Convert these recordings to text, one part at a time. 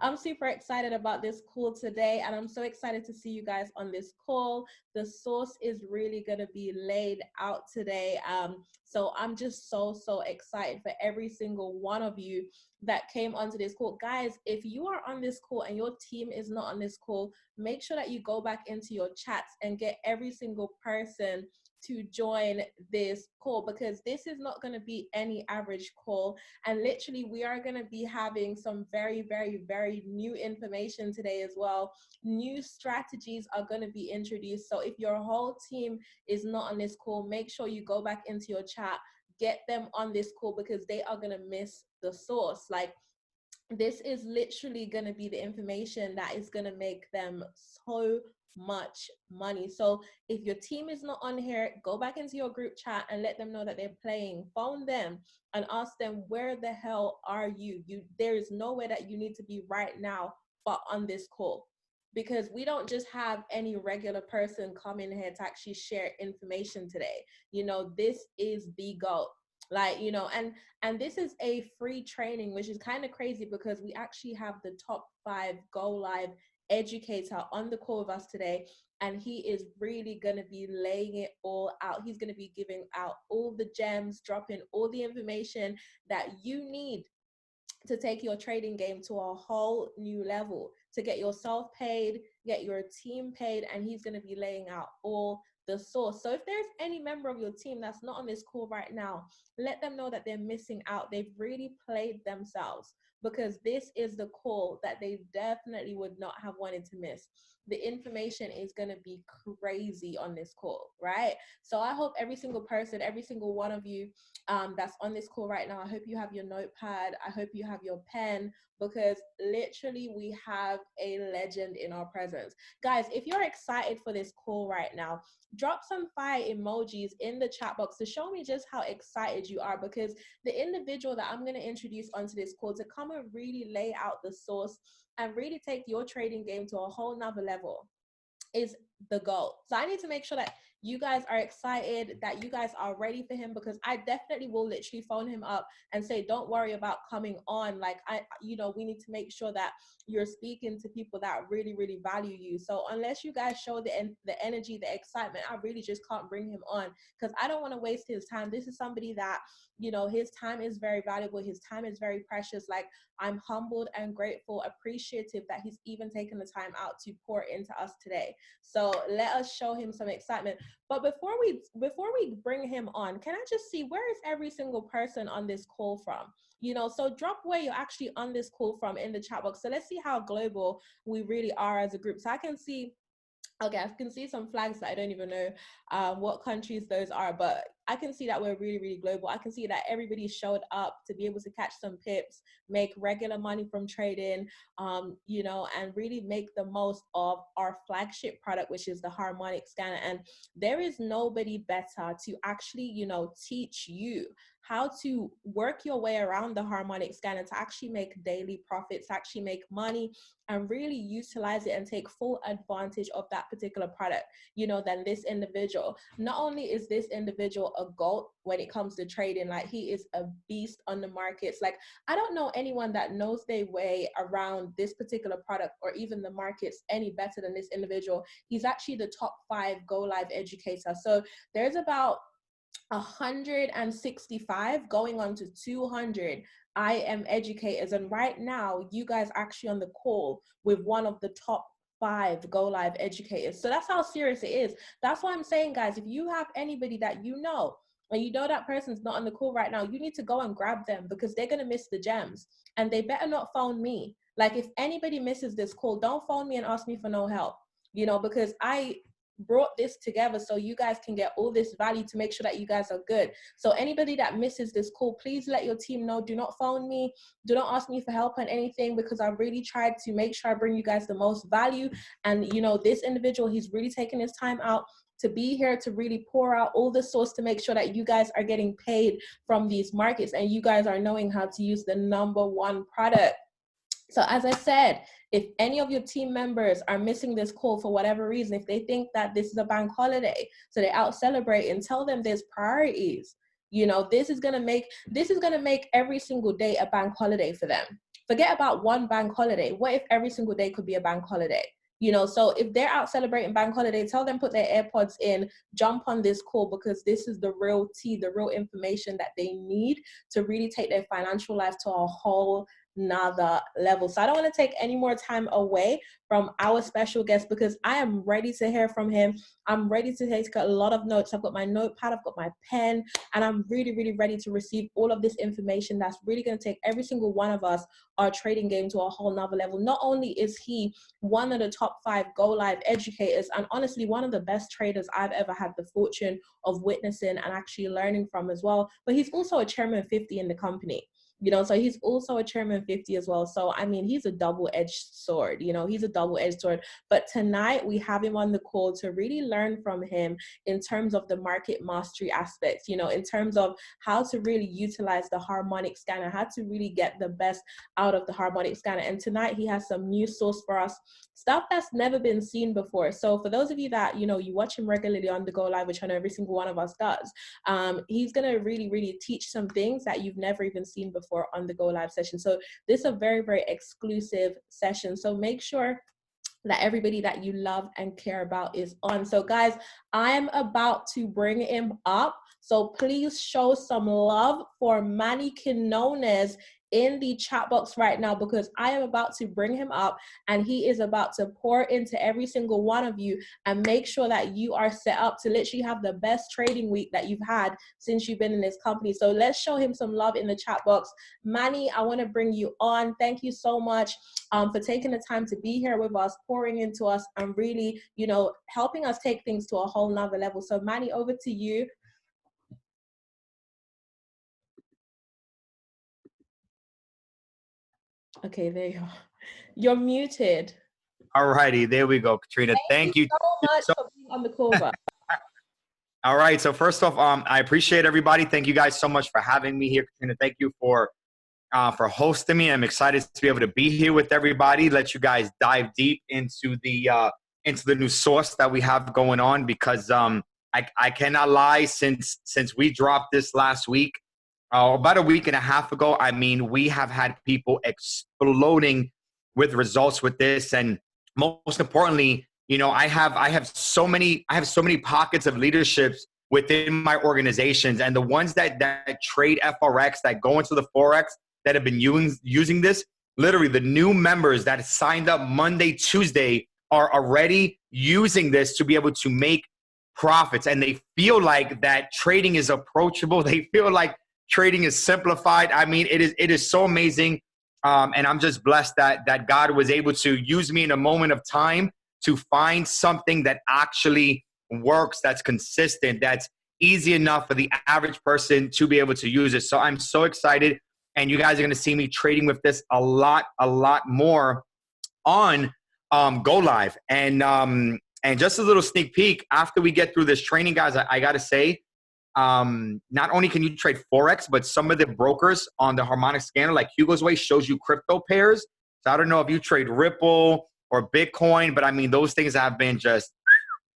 I'm super excited about this call today, and I'm so excited to see you guys on this call. The source is really going to be laid out today. So I'm just so excited for every single one of you that came onto this call. Guys, if you are on this call and your team is not on this call, make sure that you go back into your chats and get every single person to join this call, because this is not going to be any average call. And literally, we are going to be having some very new information today as well. New strategies are going to be introduced. So if your whole team is not on this call, make sure you go back into your chat, get them on this call, because they are going to miss the source. Like, this is literally going to be the information that is going to make them so much money. So if your team is not on here, go back into your group chat and let them know that they're playing. Phone them and ask them, where the hell are you? There is nowhere that you need to be right now but on this call, because we don't just have any regular person come in here to actually share information today. This is the goal. Like, and this is a free training, which is kind of crazy, because we actually have the top 5 go live educator on the call with us today, and he is really going to be laying it all out. He's going to be giving out all the gems, dropping all the information that you need to take your trading game to a whole new level, to get yourself paid, get your team paid, and he's going to be laying out all the source. So if there's any member of your team that's not on this call right now, let them know that they're missing out. They've really played themselves, because this is the call that they definitely would not have wanted to miss. The information is going to be crazy on this call, right? So I hope every single person, every single one of you that's on this call right now, I hope you have your notepad, I hope you have your pen, because literally we have a legend in our presence. Guys, if you're excited for this call right now, drop some fire emojis in the chat box to show me just how excited you are, because the individual that I'm going to introduce onto this call to come and really lay out the source and really take your trading game to a whole nother level is the goal. So I need to make sure that you guys are excited, that you guys are ready for him, because I definitely will literally phone him up and say, don't worry about coming on. Like, we need to make sure that you're speaking to people that really value you. So unless you guys show the energy, the excitement, I really just can't bring him on, because I don't want to waste his time. This is somebody that, his time is very valuable. His time is very precious. Like, I'm humbled and grateful, appreciative that he's even taken the time out to pour into us today. So let us show him some excitement. But before we bring him on, can I just see, where is every single person on this call from? So drop where you're actually on this call from in the chat box. So let's see how global we really are as a group. So I can see, okay, I can see some flags that I don't even know what countries those are, but I can see that we're really global. I can see that everybody showed up to be able to catch some pips, make regular money from trading, and really make the most of our flagship product, which is the Harmonic scanner. And there is nobody better to actually, teach you how to work your way around the Harmonic scanner to actually make daily profits, to actually make money, and really utilize it and take full advantage of that particular product, than this individual. Not only is this individual a GOAT when it comes to trading, like, he is a beast on the markets. Like, I don't know anyone that knows their way around this particular product or even the markets any better than this individual. He's actually the top 5 go live educator. So there's about 165 going on to 200 I am educators, and right now you guys are actually on the call with one of the top 5 go live educators. So that's how serious it is. That's why I'm saying, guys, if you have anybody that you know, and you know that person's not on the call right now, you need to go and grab them, because they're going to miss the gems, and they better not phone me. Like, if anybody misses this call, don't phone me and ask me for no help, because I brought this together so you guys can get all this value to make sure that you guys are good. So anybody that misses this call, please let your team know. Do not phone me, do not ask me for help on anything, because I really tried to make sure I bring you guys the most value. And this individual, he's really taking his time out to be here to really pour out all the source to make sure that you guys are getting paid from these markets, and you guys are knowing how to use the #1 product. So as I said, if any of your team members are missing this call for whatever reason, if they think that this is a bank holiday, so they out celebrate, and tell them there's priorities. This is gonna make every single day a bank holiday for them. forget about one bank holiday. What if every single day could be a bank holiday? You know, so if they're out celebrating bank holiday, tell them put their AirPods in, jump on this call, because this is the real tea, the real information that they need to really take their financial life to a whole nother level. So I don't want to take any more time away from our special guest, because I am ready to hear from him. I'm ready to take a lot of notes. I've got my notepad, I've got my pen, and I'm really, really ready to receive all of this information that's really going to take every single one of us, our trading game, to a whole nother level. Not only is he one of the top 5 Go Live educators, and honestly one of the best traders I've ever had the fortune of witnessing and actually learning from as well, but he's also a chairman 50 in the company. You know, so he's also a chairman 50 as well. So, I mean, he's a double-edged sword, you know, he's a double-edged sword. But tonight we have him on the call to really learn from him in terms of the market mastery aspects, you know, in terms of how to really utilize the Harmonic scanner, how to really get the best out of the Harmonic scanner. And tonight he has some new source for us, stuff that's never been seen before. So for those of you that, you know, you watch him regularly on the Go Live, which I know every single one of us does, he's going to really, really teach some things that you've never even seen before on the Go Live session. So this is a very, very exclusive session. So make sure that everybody that you love and care about is on. So guys, I'm about to bring him up. So please show some love for Manny Kinonas in the chat box right now, because I am about to bring him up and he is about to pour into every single one of you and make sure that you are set up to literally have the best trading week that you've had since you've been in this company. So let's show him some love in the chat box. Manny, I want to bring you on. Thank you so much for taking the time to be here with us, pouring into us, and really, you know, helping us take things to a whole nother level. So Manny, over to you. Okay, there you are. You're muted. All righty, there we go, Katrina. Thank you so much for being on the call, bro. All right, so first off, I appreciate everybody. Thank you guys so much for having me here, Katrina. Thank you for hosting me. I'm excited to be able to be here with everybody. Let you guys dive deep into the new source that we have going on, because I cannot lie. Since we dropped this last week, about a week and a half ago, I mean, we have had people exploding with results with this, and most importantly, you know, I have so many pockets of leaderships within my organizations, and the ones that trade FRX, that go into the Forex, that have been using this, literally the new members that signed up Monday, Tuesday are already using this to be able to make profits, and they feel like that trading is approachable. They feel like trading is simplified. I mean, it is so amazing. And I'm just blessed that God was able to use me in a moment of time to find something that actually works, that's consistent, that's easy enough for the average person to be able to use it. So I'm so excited. And you guys are going to see me trading with this a lot more on Go Live. And just a little sneak peek, after we get through this training, guys, I got to say, not only can you trade Forex, but some of the brokers on the Harmonic scanner, like Hugo's Way, shows you crypto pairs. So I don't know if you trade Ripple or Bitcoin, but I mean, those things have been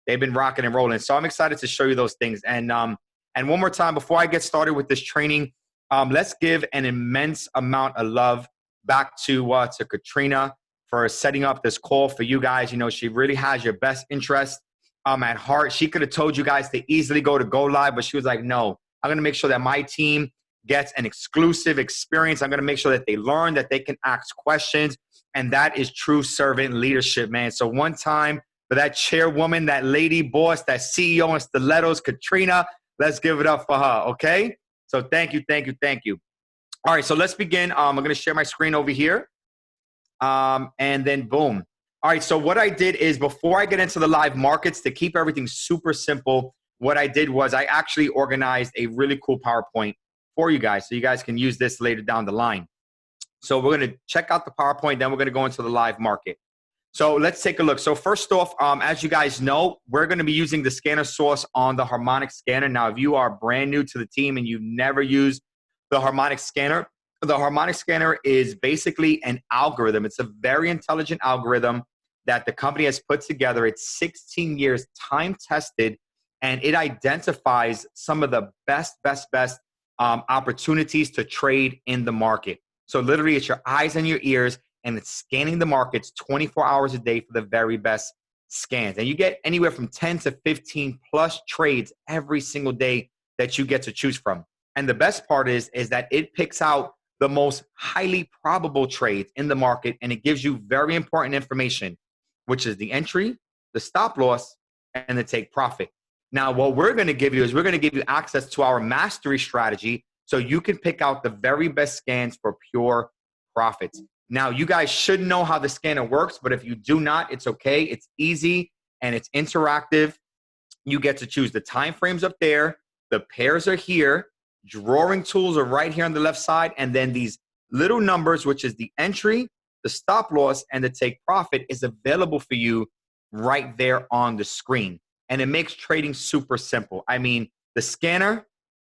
they've been rocking and rolling. So I'm excited to show you those things. And one more time, before I get started with this training, let's give an immense amount of love back to Katrina for setting up this call for you guys. You know, she really has your best interest at heart. She could have told you guys to easily go to Go Live, but she was like, no, I'm going to make sure that my team gets an exclusive experience. I'm going to make sure that they learn, that they can ask questions. And that is true servant leadership, man. So one time for that chairwoman, that lady boss, that CEO in stilettos, Katrina, let's give it up for her, okay? So thank you. All right, so let's begin. I'm going to share my screen over here. And then boom. All right, so what I did is, before I get into the live markets, to keep everything super simple, what I did was I actually organized a really cool PowerPoint for you guys, so you guys can use this later down the line. So we're going to check out the PowerPoint, then we're going to go into the live market. So let's take a look. So first off, as you guys know, we're going to be using the scanner source on the Harmonic scanner. Now, if you are brand new to the team and you've never used the Harmonic scanner is basically an algorithm. It's a very intelligent algorithm that the company has put together. It's 16 years time tested, and it identifies some of the best opportunities to trade in the market. So literally it's your eyes and your ears, and it's scanning the markets 24 hours a day for the very best scans. And you get anywhere from 10 to 15 plus trades every single day that you get to choose from. And the best part is that it picks out the most highly probable trades in the market, and it gives you very important information, which is the entry, the stop loss, and the take profit. Now, what we're going to give you is we're going to give you access to our mastery strategy so you can pick out the very best scans for pure profits. Now, you guys should know how the scanner works, but if you do not, it's okay. It's easy and it's interactive. You get to choose the time frames up there. The pairs are here. Drawing tools are right here on the left side. And then these little numbers, which is the entry, the stop loss, and the take profit, is available for you right there on the screen. And it makes trading super simple. I mean, the scanner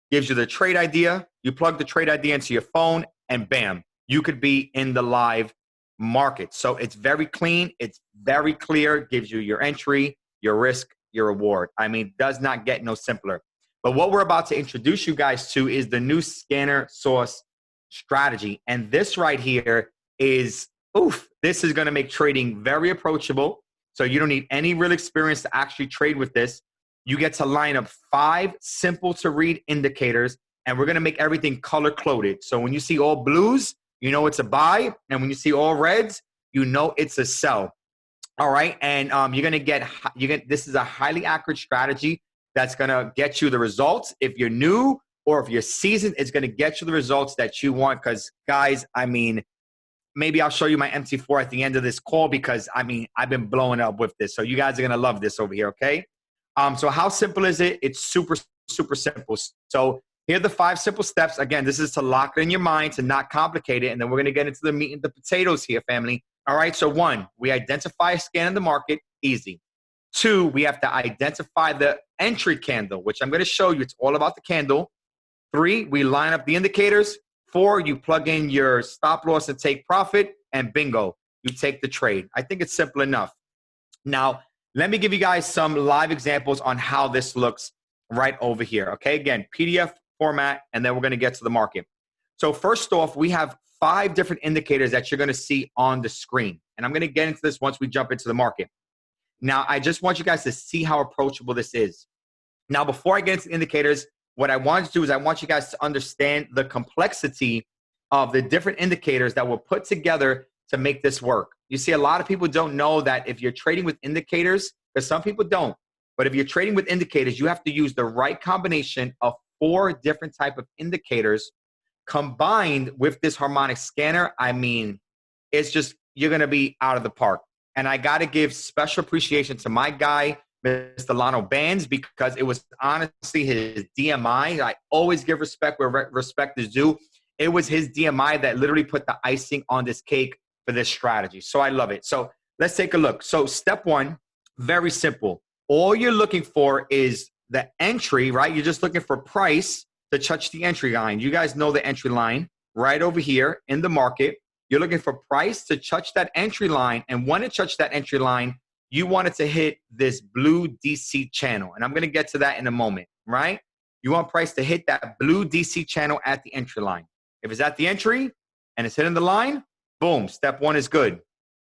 gives you the trade idea. You plug the trade idea into your phone, and bam, you could be in the live market. So it's very clean. It's very clear. Gives you your entry, your risk, your reward. I mean, does not get no simpler. But what we're about to introduce you guys to is the new scanner source strategy. And this right here is, this is going to make trading very approachable. So you don't need any real experience to actually trade with this. You get to line up 5 simple to read indicators, and we're going to make everything color coded. So when you see all blues, you know it's a buy. And when you see all reds, you know it's a sell. All right. And you're going to get, this is a highly accurate strategy that's going to get you the results. If you're new or if you're seasoned, it's going to get you the results that you want. Because guys, I mean, maybe I'll show you my MT4 at the end of this call, because I mean, I've been blowing up with this. So you guys are going to love this over here. Okay. So how simple is it? It's super, super simple. So here are the 5 simple steps. Again, this is to lock it in your mind, to not complicate it. And then we're going to get into the meat and the potatoes here, family. All right. So 1, we identify a scan in the market. Easy. 2, we have to identify the entry candle, which I'm going to show you. It's all about the candle. 3, we line up the indicators. 4, you plug in your stop loss and take profit, and bingo, you take the trade. I think it's simple enough. Now, let me give you guys some live examples on how this looks right over here. Okay, again, PDF format, and then we're going to get to the market. So first off, we have 5 different indicators that you're going to see on the screen. And I'm going to get into this once we jump into the market. Now, I just want you guys to see how approachable this is. Now, before I get into the indicators, what I want to do is I want you guys to understand the complexity of the different indicators that were put together to make this work. You see, a lot of people don't know that if you're trading with indicators, because some people don't, but if you're trading with indicators, you have to use the right combination of 4 different type of indicators combined with this harmonic scanner. I mean, it's just, you're going to be out of the park. And I got to give special appreciation to my guy, Mr. Lano Bands, because it was honestly his DMI. I always give respect where respect is due. It was his DMI that literally put the icing on this cake for this strategy. So I love it. So let's take a look. So step 1, very simple. All you're looking for is the entry, right? You're just looking for price to touch the entry line. You guys know the entry line right over here in the market. You're looking for price to touch that entry line. And when it touched that entry line, you want it to hit this blue DC channel. And I'm going to get to that in a moment, right? You want price to hit that blue DC channel at the entry line. If it's at the entry and it's hitting the line, boom, step 1 is good.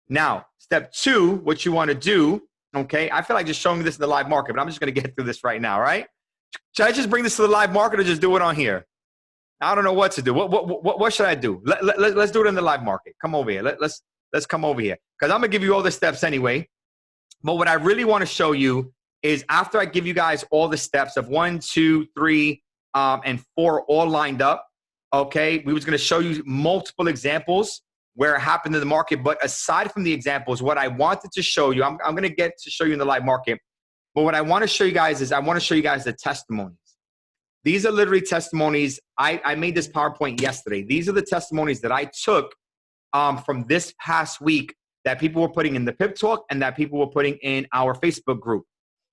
Now, step 2, what you want to do, okay, I feel like just showing this in the live market, but I'm just going to get through this right now, right? Should I just bring this to the live market or just do it on here? I don't know what to do. What should I do? Let's do it in the live market. Come over here. Let's come over here, because I'm going to give you all the steps anyway. But what I really want to show you is after I give you guys all the steps of 1, 2, 3, and 4 all lined up, okay, we was going to show you multiple examples where it happened in the market. But aside from the examples, what I wanted to show you, I'm going to get to show you in the live market. But what I want to show you guys is I want to show you guys the testimonies. These are literally testimonies. I made this PowerPoint yesterday. These are the testimonies that I took from this past week that people were putting in the Pip Talk and that people were putting in our Facebook group,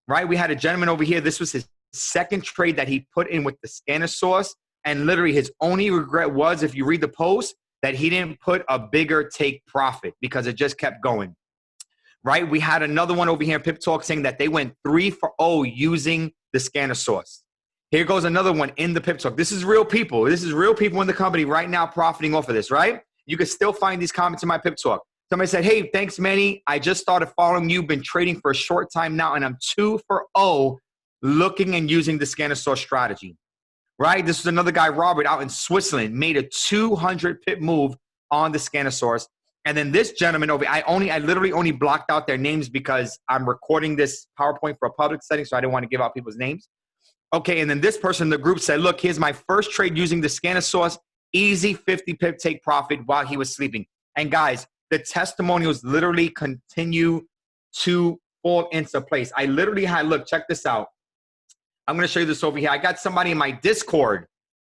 right? We had a gentleman over here. This was his 2nd trade that he put in with the scanner source. And literally his only regret was, if you read the post, that he didn't put a bigger take profit because it just kept going, right? We had another one over here in Pip Talk saying that they went 3 for 0 using the scanner source. Here goes another one in the pip talk. This is real people. This is real people in the company right now profiting off of this, right? You can still find these comments in my pip talk. Somebody said, hey, thanks, Manny. I just started following you. Been trading for a short time now, and I'm 2 for 0 looking and using the scanner source strategy, right? This was another guy, Robert, out in Switzerland, made a 200 pip move on the scanner source. And then this gentleman over, I literally only blocked out their names because I'm recording this PowerPoint for a public setting, so I didn't want to give out people's names. Okay, and then this person in the group said, look, here's my first trade using the scanner source, easy 50 pip take profit while he was sleeping. And guys, the testimonials literally continue to fall into place. I literally had, look, check this out. I'm going to show you this over here. I got somebody in my Discord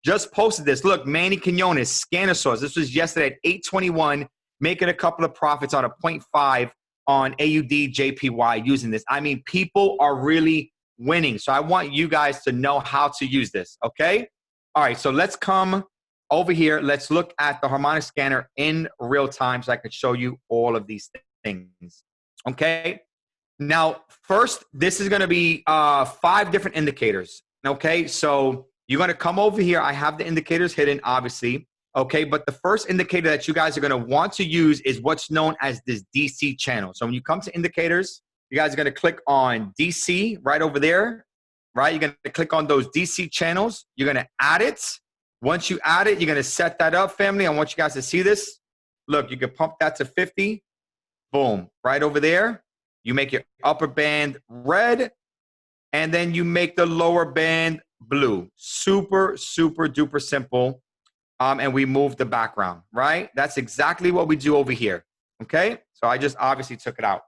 just posted this. Look, Manny Quinones, scanner source. This was yesterday at 8:21, making a couple of profits on a 0.5 on AUD JPY using this. I mean, people are really winning. So I want you guys to know how to use this, okay? All right, so let's come over here. Let's look at the Harmonic scanner in real time so I can show you all of these things, okay? Now, first, this is going to be 5 different indicators, okay? So you're going to come over here. I have the indicators hidden, obviously, okay? But the first indicator that you guys are going to want to use is what's known as this DC channel. So when you come to indicators, you guys are going to click on DC right over there, right? You're going to click on those DC channels. You're going to add it. Once you add it, you're going to set that up, family. I want you guys to see this. Look, you can pump that to 50. Boom, right over there. You make your upper band red, and then you make the lower band blue. Super, super duper simple. And we move the background, right? That's exactly what we do over here, okay? So I just obviously took it out.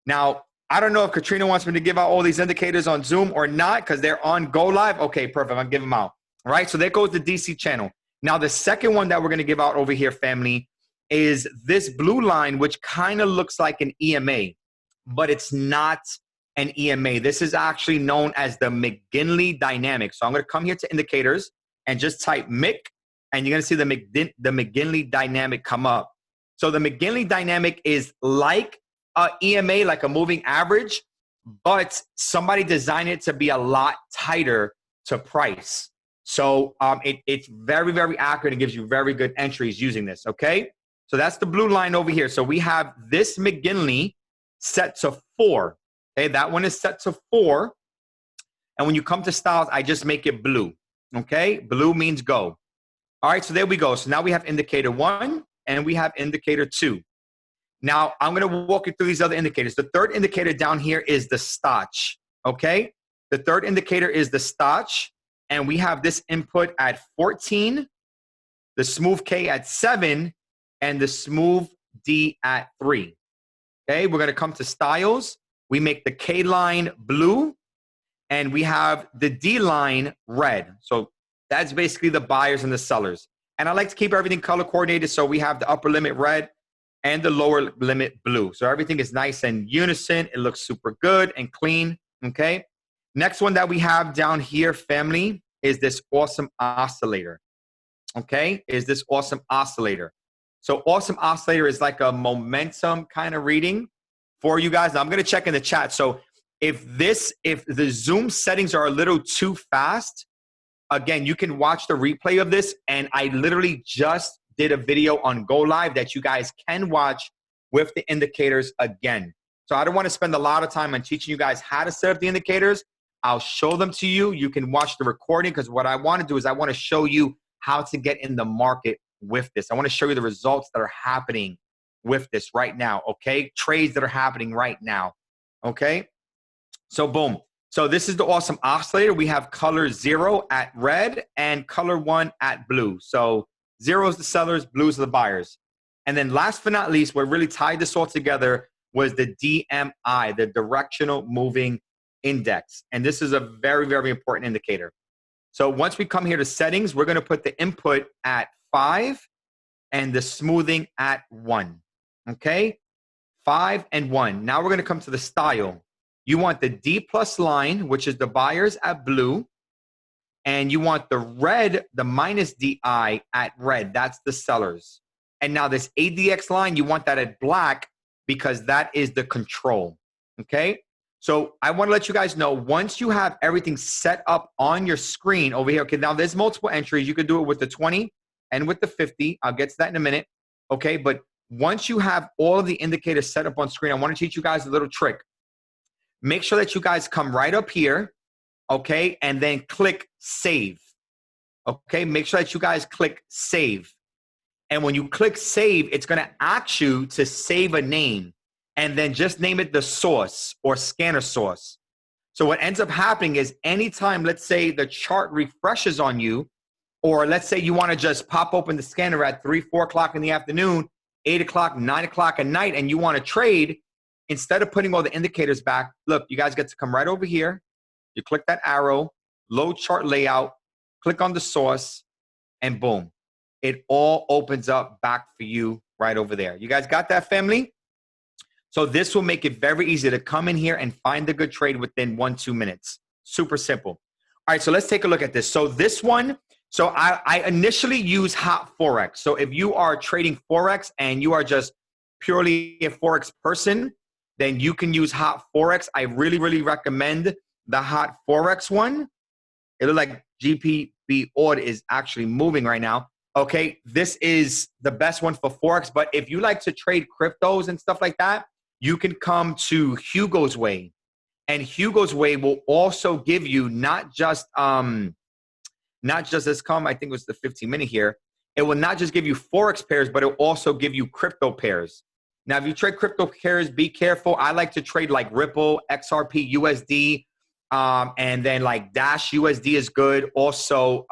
Now, I don't know if Katrina wants me to give out all these indicators on Zoom or not because they're on Go Live. Okay, perfect. I'm giving them out. All right, so there goes the DC channel. Now, the second one that we're going to give out over here, family, is this blue line, which kind of looks like an EMA, but it's not an EMA. This is actually known as the McGinley dynamic. So I'm going to come here to indicators and just type MIC, and you're going to see the McGinley dynamic come up. So the McGinley dynamic is like EMA, like a moving average, but somebody designed it to be a lot tighter to price. So it's very, very accurate and gives you very good entries using this, okay? So that's the blue line over here. So we have this McGinley set to 4, okay? That one is set to 4. And when you come to styles, I just make it blue, okay? Blue means go. All right, so there we go. So now we have indicator 1 and we have indicator 2. Now, I'm going to walk you through these other indicators. The third indicator down here is the Stotch, okay? The third indicator is the Stotch, and we have this input at 14, the Smooth K at 7, and the Smooth D at 3, okay? We're going to come to styles. We make the K line blue, and we have the D line red. So that's basically the buyers and the sellers. And I like to keep everything color coordinated, so we have the upper limit red and the lower limit blue. So everything is nice and unison. It looks super good and clean, okay? Next one that we have down here, family, is this awesome oscillator, okay? Is this awesome oscillator. So awesome oscillator is like a momentum kind of reading for you guys. Now I'm gonna check in the chat. So if the Zoom settings are a little too fast, again, you can watch the replay of this, and I literally just did a video on Go Live that you guys can watch with the indicators again. So I don't want to spend a lot of time on teaching you guys how to set up the indicators. I'll show them to you. You can watch the recording because what I want to do is I want to show you how to get in the market with this. I want to show you the results that are happening with this right now, okay? Trades that are happening right now, okay? So boom. So this is the awesome oscillator. We have color 0 at red and color 1 at blue. So 0 is the sellers, blue is the buyers. And then last but not least, what really tied this all together was the DMI, the Directional Moving Index. And this is a very, very important indicator. So once we come here to settings, we're going to put the input at 5 and the smoothing at 1. Okay? 5 and 1. Now we're going to come to the style. You want the D plus line, which is the buyers at blue. And you want the red, the minus DI at red. That's the sellers. And now this ADX line, you want that at black because that is the control. Okay? So I want to let you guys know, once you have everything set up on your screen over here, okay, now there's multiple entries. You could do it with the 20 and with the 50. I'll get to that in a minute, okay? But once you have all of the indicators set up on screen, I want to teach you guys a little trick. Make sure that you guys come right up here, okay, and then click save, okay? Make sure that you guys click save. And when you click save, it's going to ask you to save a name and then just name it the source or scanner source. So what ends up happening is anytime, let's say the chart refreshes on you, or let's say you want to just pop open the scanner at 3, 4 o'clock in the afternoon, 8 o'clock, 9 o'clock at night, and you want to trade, instead of putting all the indicators back, look, you guys get to come right over here. You click that arrow, load chart layout, click on the source, and boom. It all opens up back for you right over there. You guys got that, family? So this will make it very easy to come in here and find a good trade within 1-2 minutes. Super simple. All right, so let's take a look at this. So this one, so I initially use Hot Forex. So if you are trading Forex and you are just purely a Forex person, then you can use Hot Forex. I really, really recommend the Hot Forex one. It looks like GPB order is actually moving right now. Okay, this is the best one for Forex. But if you like to trade cryptos and stuff like that, you can come to Hugo's Way. And Hugo's Way will also give you not just this come, I think it was the 15-minute here. It will not just give you Forex pairs, but it will also give you crypto pairs. Now, if you trade crypto pairs, be careful. I like to trade like Ripple, XRP, USD, and then like Dash USD is good. Also,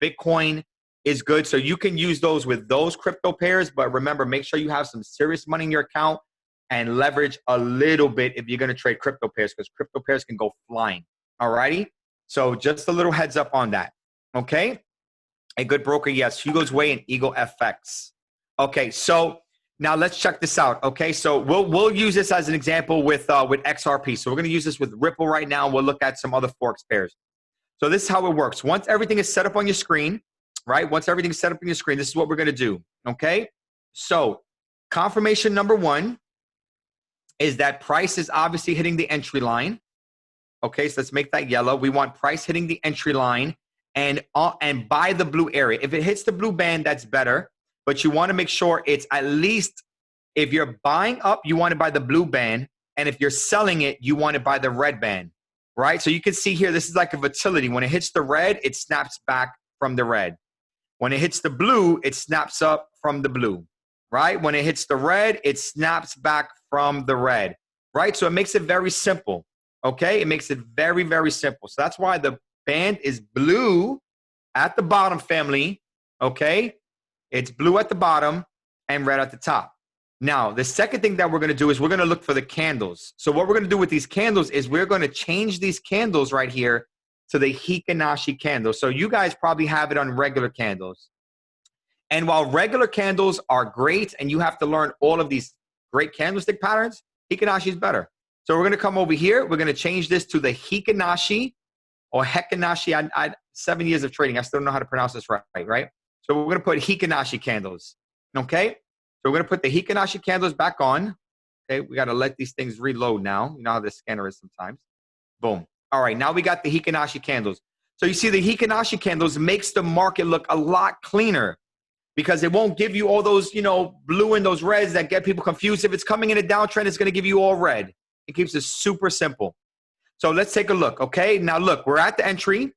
Bitcoin is good. So you can use those with those crypto pairs. But remember, make sure you have some serious money in your account and leverage a little bit if you're going to trade crypto pairs, because crypto pairs can go flying. All righty? So just a little heads up on that. Okay? A good broker, yes. Hugo's Way and Eagle FX. Okay, so now let's check this out. Okay, so we'll use this as an example with XRP. So we're going to use this with Ripple right now. We'll look at some other Forex pairs. So this is how it works. Once everything is set up on your screen, right? Once everything is set up on your screen, this is what we're going to do. Okay? So confirmation number 1 is that price is obviously hitting the entry line. Okay, so let's make that yellow. We want price hitting the entry line and buy the blue area. If it hits the blue band, that's better. But you want to make sure it's at least, if you're buying up, you want to buy the blue band. And if you're selling it, you want to buy the red band, right? So you can see here, this is like a volatility. When it hits the red, it snaps back from the red. When it hits the blue, it snaps up from the blue, right? When it hits the red, it snaps back from the red, right? So it makes it very simple, okay? It makes it very, very simple. So that's why the band is blue at the bottom, family, okay? It's blue at the bottom and red at the top. Now, the second thing that we're going to do is we're going to look for the candles. So what we're going to do with these candles is we're going to change these candles right here to the Hikinashi candle. So you guys probably have it on regular candles. And while regular candles are great and you have to learn all of these great candlestick patterns, Hikinashi is better. So we're going to come over here. We're going to change this to the Hikinashi or Hekinashi. I 7 years of trading. I still don't know how to pronounce this right? So we're going to put Hikinashi candles, okay? So we're going to put the Hikinashi candles back on. Okay, we got to let these things reload now. You know how the scanner is sometimes. Boom. All right, now we got the Hikinashi candles. So you see the Hikinashi candles makes the market look a lot cleaner because it won't give you all those, blue and those reds that get people confused. If it's coming in a downtrend, it's going to give you all red. It keeps it super simple. So let's take a look, okay? Now look, we're at the entry.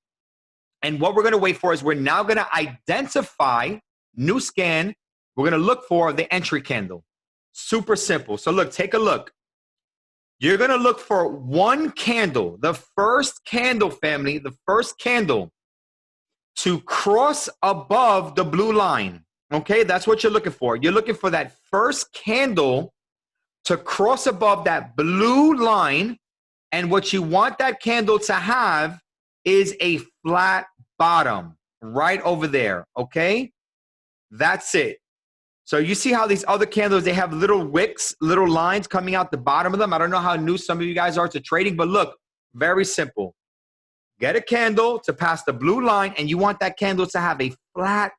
And what we're going to wait for is we're now going to identify, new scan, we're going to look for the entry candle. Super simple. So look, take a look. You're going to look for one candle, the first candle, family, the first candle to cross above the blue line. Okay, that's what you're looking for. You're looking for that first candle to cross above that blue line. And what you want that candle to have is a flat bottom right over there, okay? That's it. So you see how these other candles, they have little wicks, little lines coming out the bottom of them. I don't know how new some of you guys are to trading, but look, very simple. Get a candle to pass the blue line, and you want that candle to have a flat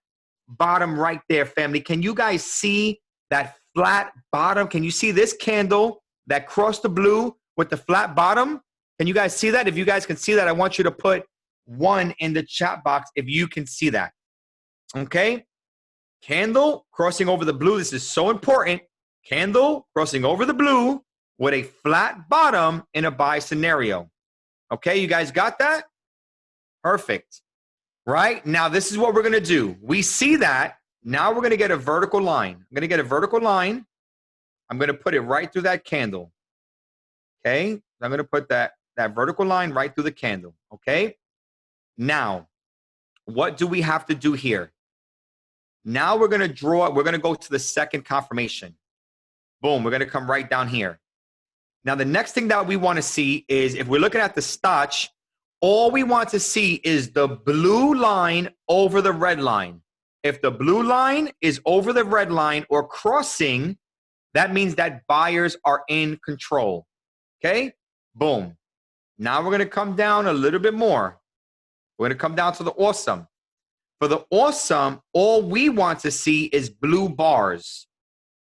bottom right there, family. Can you guys see that flat bottom? Can you see this candle that crossed the blue with the flat bottom? Can you guys see that? If you guys can see that, I want you to put 1 in the chat box if you can see that. Okay? Candle crossing over the blue. This is so important. Candle crossing over the blue with a flat bottom in a buy scenario. Okay, you guys got that? Perfect. Right? Now, this is what we're going to do. We see that. Now we're going to get a vertical line. I'm going to get a vertical line. I'm going to put it right through that candle. Okay? I'm going to put that vertical line right through the candle. Okay? Now, what do we have to do here? Now we're going to draw, we're going to go to the second confirmation. Boom, we're going to come right down here. Now, the next thing that we want to see is, if we're looking at the stock, all we want to see is the blue line over the red line. If the blue line is over the red line or crossing, that means that buyers are in control. Okay? Boom. Now we're going to come down a little bit more. We're going to come down to the awesome. For the awesome, all we want to see is blue bars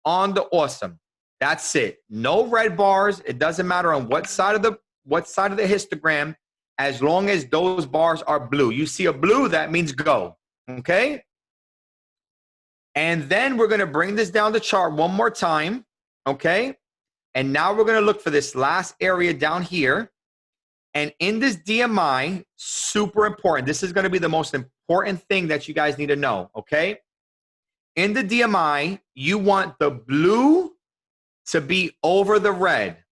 on the awesome. That's it. No red bars. It doesn't matter on what side of the histogram, as long as those bars are blue. You see a blue, that means go. Okay? And then we're going to bring this down the chart one more time. Okay? And now we're going to look for this last area down here. And in this DMI, super important. This is going to be the most important thing that you guys need to know, okay? In the DMI, you want the blue to be over the red.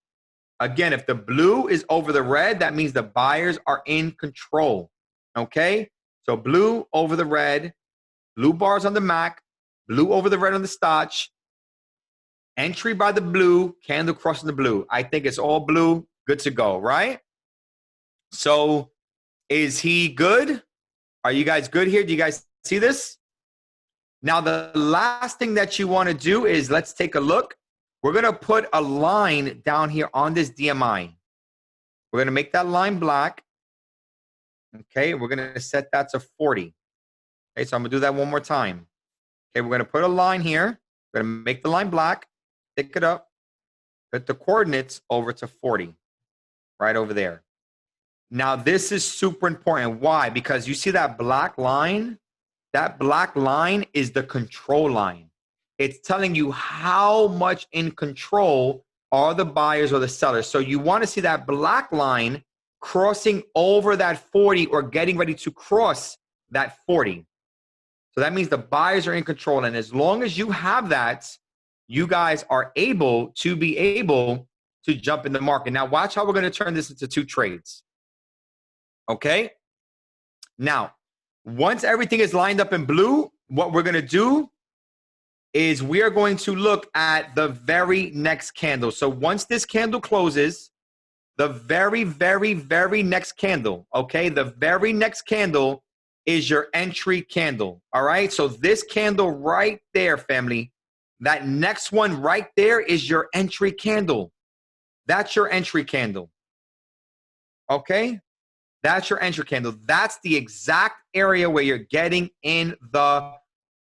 Again, if the blue is over the red, that means the buyers are in control, okay? So blue over the red, blue bars on the MAC, blue over the red on the stock, entry by the blue, candle crossing the blue. I think it's all blue, good to go, right? So is he good? Are you guys good here? Do you guys see this? Now, the last thing that you want to do is, let's take a look. We're going to put a line down here on this DMI. We're going to make that line black. Okay, we're going to set that to 40. Okay, so I'm going to do that one more time. Okay, we're going to put a line here. We're going to make the line black, pick it up, put the coordinates over to 40, right over there. Now, this is super important. Why? Because you see that black line? That black line is the control line. It's telling you how much in control are the buyers or the sellers. So you want to see that black line crossing over that 40 or getting ready to cross that 40. So that means the buyers are in control. And as long as you have that, you guys are able to jump in the market. Now, watch how we're going to turn this into 2 trades. Okay? Now, once everything is lined up in blue, what we're going to do is we are going to look at the very next candle. So once this candle closes, the very, very, very next candle, okay? The very next candle is your entry candle, all right? So this candle right there, family, that next one right there is your entry candle. That's your entry candle, okay? That's your entry candle. That's the exact area where you're getting in the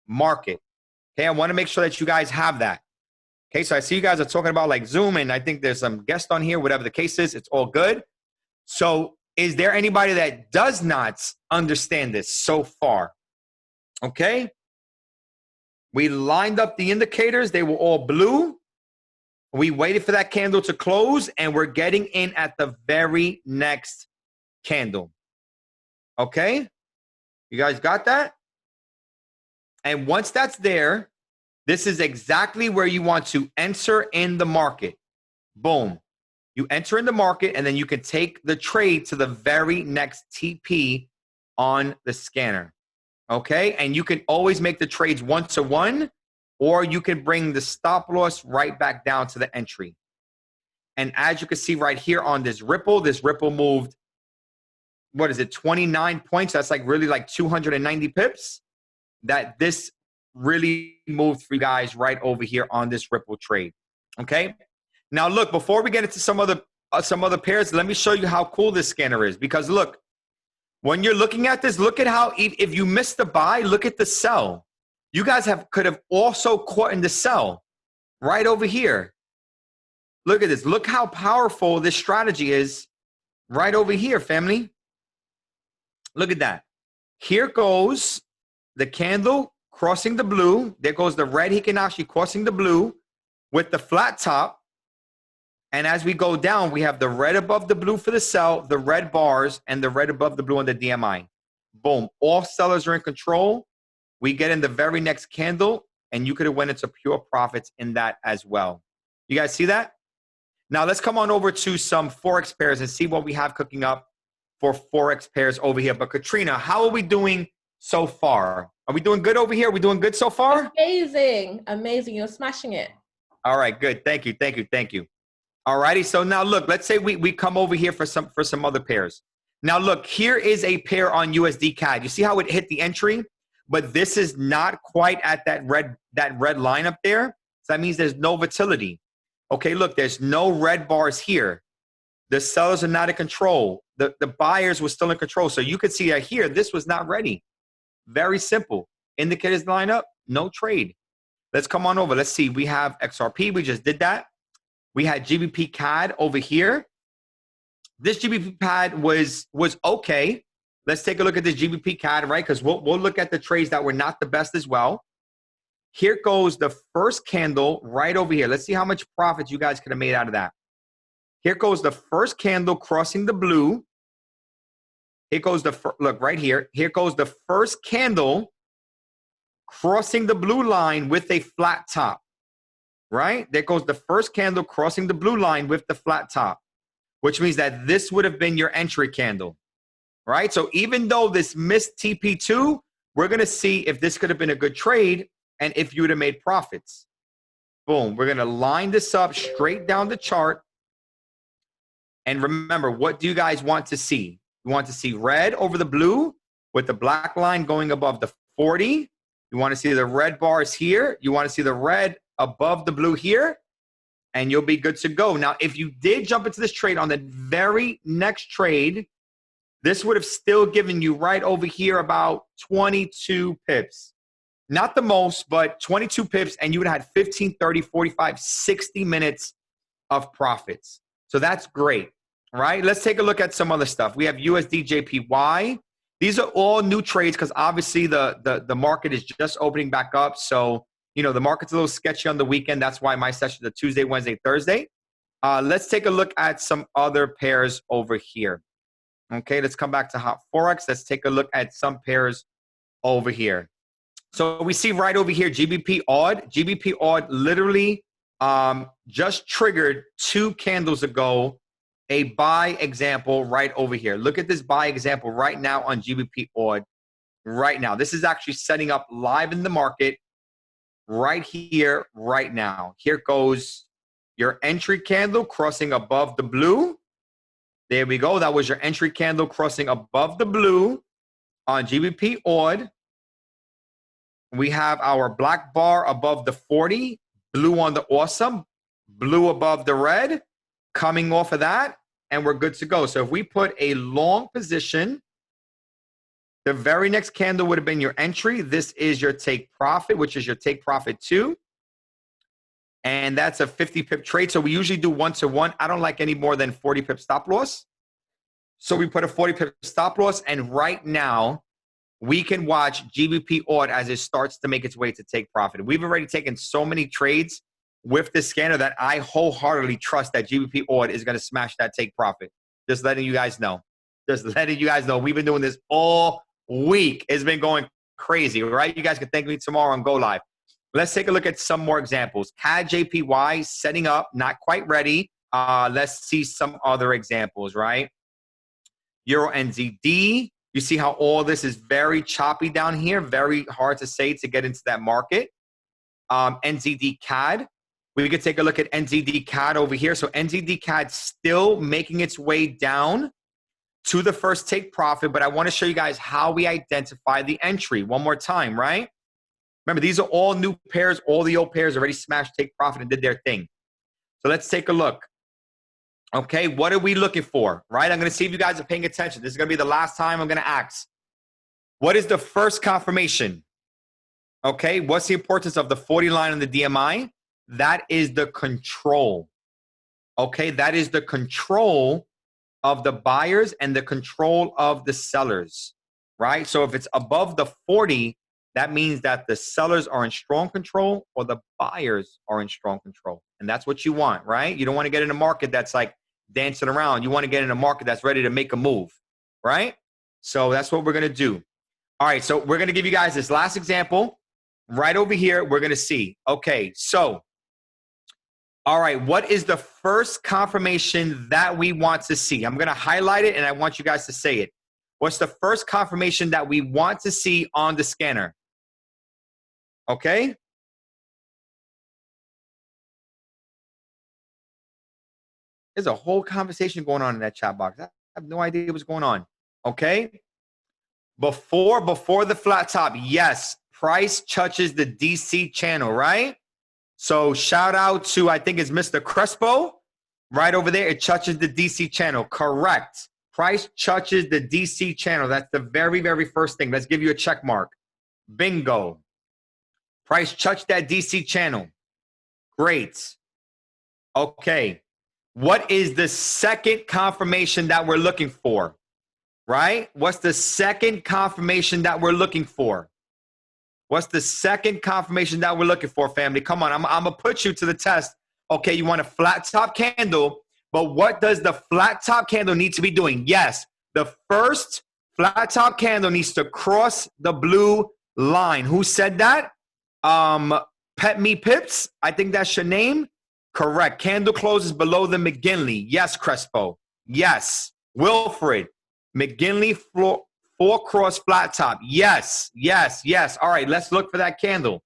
market. Okay, I want to make sure that you guys have that. Okay, so I see you guys are talking about like Zoom, and I think there's some guests on here, whatever the case is, it's all good. So is there anybody that does not understand this so far? Okay. We lined up the indicators. They were all blue. We waited for that candle to close, and we're getting in at the very next candle. Okay? You guys got that? And once that's there, this is exactly where you want to enter in the market. Boom. You enter in the market, and then you can take the trade to the very next TP on the scanner. Okay? And you can always make the trades 1-to-1, or you can bring the stop loss right back down to the entry. And as you can see right here on this ripple moved, what is it, 29 points? That's like really like 290 pips. That this really moved for you guys right over here on this ripple trade. Okay? Now look, before we get into some other pairs, let me show you how cool this scanner is. Because look, when you're looking at this, look at how, if you missed the buy, look at the sell. You guys could have also caught in the sell right over here. Look at this. Look how powerful this strategy is right over here, family. Look at that. Here goes the candle crossing the blue. There goes the red Hikinashi crossing the blue with the flat top. And as we go down, we have the red above the blue for the sell, the red bars, and the red above the blue on the DMI. Boom. All sellers are in control. We get in the very next candle, and you could have went into pure profits in that as well. You guys see that? Now, let's come on over to some Forex pairs and see what we have cooking up for Forex pairs over here. But Katrina, how are we doing so far? Are we doing good over here? Are we doing good so far? Amazing. Amazing. You're smashing it. All right, good. Thank you. Thank you. Thank you. All righty. So now look, let's say we come over here for some other pairs. Now look, here is a pair on USD CAD. You see how it hit the entry? But this is not quite at that red line up there. So that means there's no volatility. Okay, look, there's no red bars here. The sellers are not in control. The buyers were still in control. So you could see that here, this was not ready. Very simple. Indicators line up, no trade. Let's come on over. Let's see. We have XRP. We just did that. We had GBP CAD over here. This GBP CAD was okay. Let's take a look at this GBP CAD, right? Because we'll look at the trades that were not the best as well. Here goes the first candle right over here. Let's see how much profit you guys could have made out of that. Here goes the first candle crossing the blue. Here goes look right here. Here goes the first candle crossing the blue line with a flat top. Right? There goes the first candle crossing the blue line with the flat top, which means that this would have been your entry candle, right? So even though this missed TP2, we're going to see if this could have been a good trade and if you would have made profits. Boom. We're going to line this up straight down the chart. And remember, what do you guys want to see? You want to see red over the blue with the black line going above the 40. You want to see the red bars here. You want to see the red above the blue here, and you'll be good to go. Now, if you did jump into this trade on the very next trade, this would have still given you right over here about 22 pips. Not the most, but 22 pips, and you would have had 15, 30, 45, 60 minutes of profits. So that's great, right? Let's take a look at some other stuff. We have USD JPY. These are all new trades because obviously the market is just opening back up. So you know, the market's a little sketchy on the weekend. That's why my sessions are Tuesday, Wednesday, Thursday. Let's take a look at some other pairs over here. Okay, let's come back to Hot Forex. Let's take a look at some pairs over here. So we see right over here, GBP odd. GBP odd literally just triggered 2 candles ago a buy example right over here. Look at this buy example right now on GBP odd right now. This is actually setting up live in the market. Right here, right now. Here goes your entry candle crossing above the blue. There we go. That was your entry candle crossing above the blue on GBP odd. We have our black bar above the 40, blue on the awesome, blue above the red, coming off of that, and we're good to go. So if we put a long position, the very next candle would have been your entry. This is your take profit, which is your take profit 2. And that's a 50 pip trade. So we usually do 1-to-1. I don't like any more than 40 pip stop loss. So we put a 40 pip stop loss. And right now, we can watch GBP odd as it starts to make its way to take profit. We've already taken so many trades with this scanner that I wholeheartedly trust that GBP odd is going to smash that take profit. Just letting you guys know. Just letting you guys know. We've been doing this all week. It's been going crazy, right? You guys can thank me tomorrow on Go Live. Let's take a look at some more examples. CAD JPY setting up, not quite ready. Let's see some other examples, right? Euro NZD. You see how all this is very choppy down here, very hard to say to get into that market. NZD CAD. We could take a look at NZD CAD over here. So NZD CAD still making its way down to the first take profit, but I want to show you guys how we identify the entry one more time, right? Remember, these are all new pairs. All the old pairs already smashed take profit and did their thing. So let's take a look. Okay, what are we looking for, right? I'm going to see if you guys are paying attention. This is going to be the last time I'm going to ask. What is the first confirmation? Okay, what's the importance of the 40 line on the DMI? That is the control. Okay, that is the control of the buyers and the control of the sellers, right? So if it's above the 40, that means that the sellers are in strong control or the buyers are in strong control. And that's what you want, right? You don't want to get in a market that's like dancing around. You want to get in a market that's ready to make a move, right? So that's what we're going to do. All right, so we're going to give you guys this last example right over here. We're going to see. Okay, so all right, what is the first confirmation that we want to see? I'm going to highlight it, and I want you guys to say it. What's the first confirmation that we want to see on the scanner? Okay? There's a whole conversation going on in that chat box. I have no idea what's going on. Okay? Before the flat top, yes, price touches the DC channel, right? So shout out to, I think it's Mr. Crespo. Right over there, it touches the DC channel. Correct. Price touches the DC channel. That's the very, very first thing. Let's give you a check mark. Bingo. Price touched that DC channel. Great. Okay. What is the second confirmation that we're looking for? Right? What's the second confirmation that we're looking for? What's the second confirmation that we're looking for, family? Come on, I'm going to put you to the test. Okay, you want a flat top candle, but what does the flat top candle need to be doing? Yes, the first flat top candle needs to cross the blue line. Who said that? Pet Me Pips, I think that's your name. Correct. Candle closes below the McGinley. Yes, Crespo. Yes. Wilfred. McGinley four cross flat top. Yes, yes, yes. All right, let's look for that candle.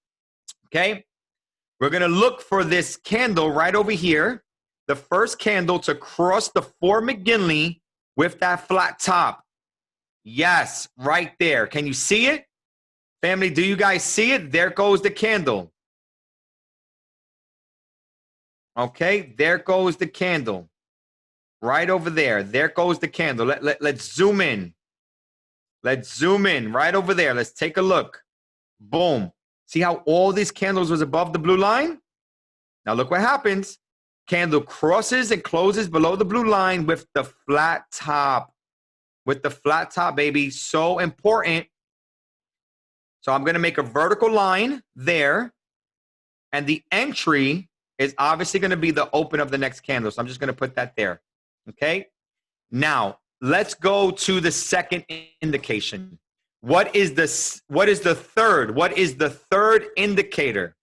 Okay. We're going to look for this candle right over here. The first candle to cross the 4 McGinley with that flat top. Yes, right there. Can you see it? Family, do you guys see it? There goes the candle. Okay, there goes the candle. Right over there. There goes the candle. Let's zoom in. Let's zoom in right over there. Let's take a look. Boom. See how all these candles was above the blue line? Now look what happens. Candle crosses and closes below the blue line with the flat top. With the flat top, baby. So important. So I'm going to make a vertical line there. And the entry is obviously going to be the open of the next candle. So I'm just going to put that there. Okay. Now, let's go to the second indication. What is the third? What is the third indicator?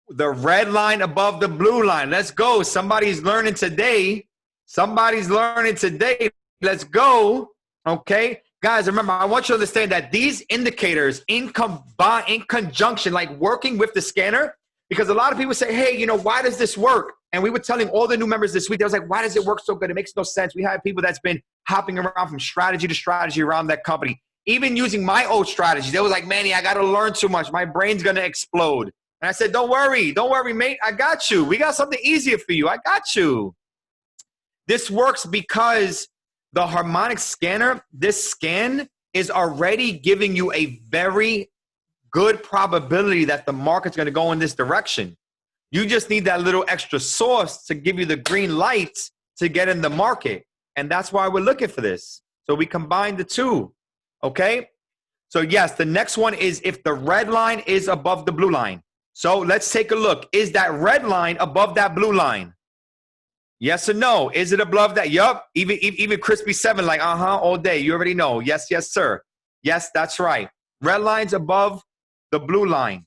The red line above the blue line. Let's go. Somebody's learning today. Somebody's learning today. Let's go. Okay. Guys, remember, I want you to understand that these indicators in conjunction, like working with the scanner, because a lot of people say, hey, you know, why does this work? And we were telling all the new members this week, they was like, why does it work so good? It makes no sense. We have people that's been hopping around from strategy to strategy around that company. Even using my old strategy, they was like, Manny, I got to learn too much. My brain's going to explode. And I said, don't worry, mate. I got you. We got something easier for you. I got you. This works because the harmonic scanner, this scan is already giving you a very good probability that the market's going to go in this direction. You just need that little extra sauce to give you the green light to get in the market. And that's why we're looking for this. So we combine the two. Okay. So yes, the next one is if the red line is above the blue line. So let's take a look. Is that red line above that blue line? Yes or no? Is it above that? Yup. Even Crispy 7, like, all day. You already know. Yes, yes, sir. Yes, that's right. Red line's above the blue line.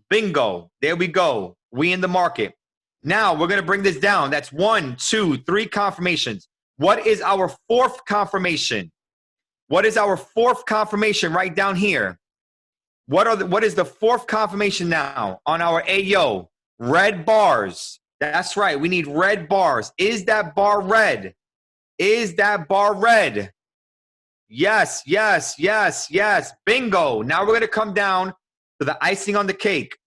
Bingo. There we go. We in the market. Now we're going to bring this down. That's 1, 2, 3 confirmations. What is our fourth confirmation? What is our fourth confirmation right down here? What is the fourth confirmation now on our AO? Red bars. That's right. We need red bars. Is that bar red? Is that bar red? Yes, yes, yes, yes. Bingo. Now we're going to come down to the icing on the cake.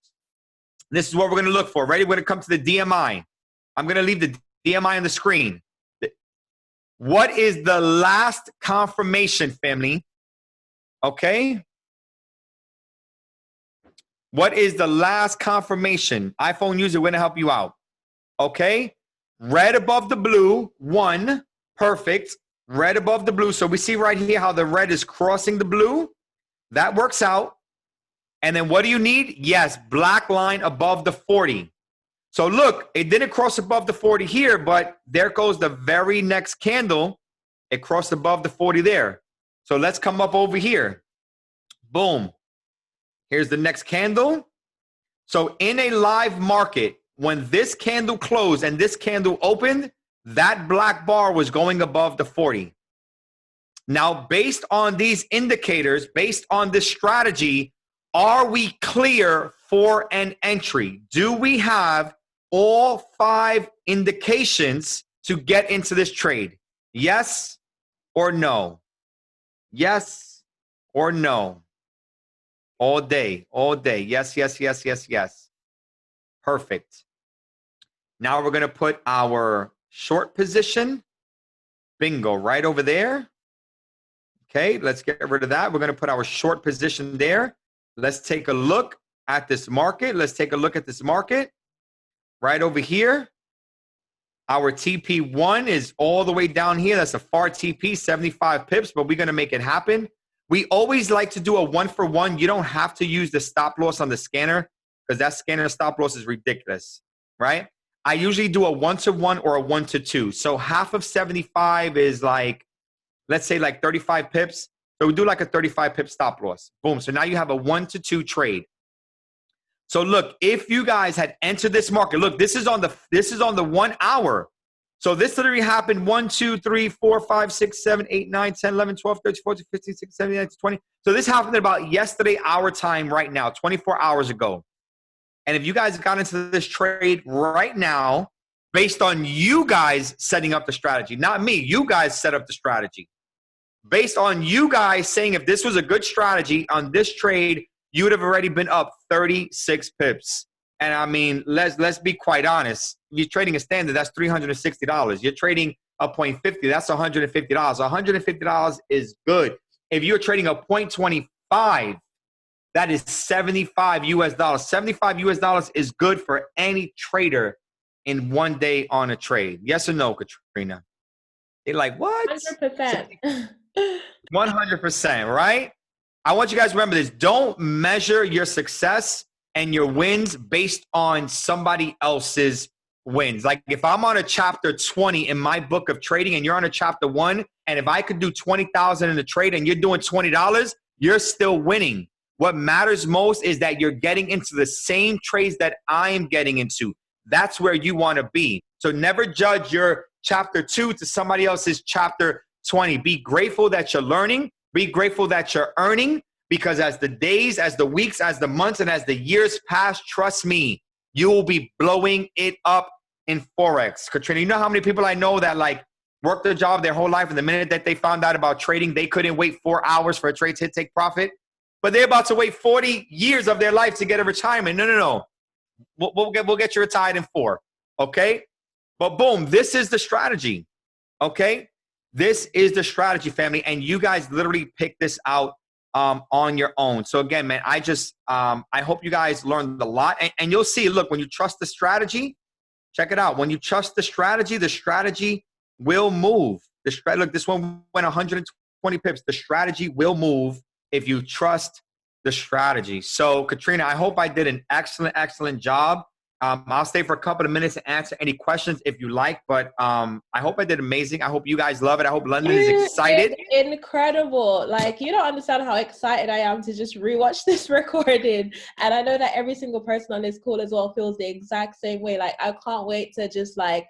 This is what we're going to look for. Ready? We're going to come to the DMI. I'm going to leave the DMI on the screen. What is the last confirmation, family? Okay. What is the last confirmation? iPhone user, we're going to help you out. Okay. red above the blue, 1, perfect, red above the blue. So we see right here how the red is crossing the blue. That works out. And then what do you need? Yes, black line above the 40. So look, it didn't cross above the 40 here, but there goes the very next candle. It crossed above the 40 there. So let's come up over here. Boom. Here's the next candle. So in a live market, when this candle closed and this candle opened, that black bar was going above the 40. Now, based on these indicators, based on this strategy, are we clear for an entry? Do we have all 5 indications to get into this trade? Yes or no? Yes or no? All day, all day. Yes, yes, yes, yes, yes. Perfect. Now we're going to put our short position. Bingo, right over there. Okay, let's get rid of that. We're going to put our short position there. Let's take a look at this market. Let's take a look at this market. Right over here. Our TP1 is all the way down here. That's a far TP, 75 pips, but we're going to make it happen. We always like to do a 1-for-1. You don't have to use the stop loss on the scanner because that scanner stop loss is ridiculous, right? I usually do a 1-to-1 or a 1-to-2. So half of 75 is like, let's say like 35 pips. So we do like a 35 pip stop loss. Boom. So now you have a 1-to-2 trade. So look, if you guys had entered this market, look, this is on the 1 hour. So this literally happened 1, 2, 3, 4, 5, 6, 7, 8, 9, 10, 11, 12, 13, 14, 15, 16, 17, 18, 20. So this happened about yesterday, our time right now, 24 hours ago. And if you guys got into this trade right now, based on you guys setting up the strategy, not me, you guys set up the strategy. Based on you guys saying if this was a good strategy on this trade, you would have already been up 36 pips. And I mean, let's be quite honest. If you're trading a standard, that's $360. You're trading a 0.50, that's $150. $150 is good. If you're trading a 0.25, that is 75 US dollars. 75 US dollars is good for any trader in 1 day on a trade. Yes or no, Katrina? They're like, what? 100%. 100%, right? I want you guys to remember this. Don't measure your success and your wins based on somebody else's wins. Like if I'm on a chapter 20 in my book of trading and you're on a chapter 1, and if I could do 20,000 in the trade and you're doing $20, you're still winning. What matters most is that you're getting into the same trades that I am getting into. That's where you want to be. So never judge your chapter 2 to somebody else's chapter 20. Be grateful that you're learning. Be grateful that you're earning, because as the days, as the weeks, as the months, and as the years pass, trust me, you will be blowing it up in Forex. Katrina, you know how many people I know that like worked their job their whole life, and the minute that they found out about trading, they couldn't wait 4 hours for a trade to take profit, but they're about to wait 40 years of their life to get a retirement. No. We'll get you retired in 4, okay? But boom, this is the strategy, okay? This is the strategy, family, and you guys literally pick this out on your own. So again, man, I hope you guys learned a lot, and you'll see. Look, when you trust the strategy, check it out. When you trust the strategy will move. Look, this one went 120 pips. The strategy will move if you trust the strategy. So, Katrina, I hope I did an excellent job. I'll stay for a couple of minutes to answer any questions if you like, but I hope I did amazing. I hope you guys love it. I hope London is excited. Incredible. Like, you don't understand how excited I am to just rewatch this recording. And I know that every single person on this call as well feels the exact same way. Like, I can't wait to just like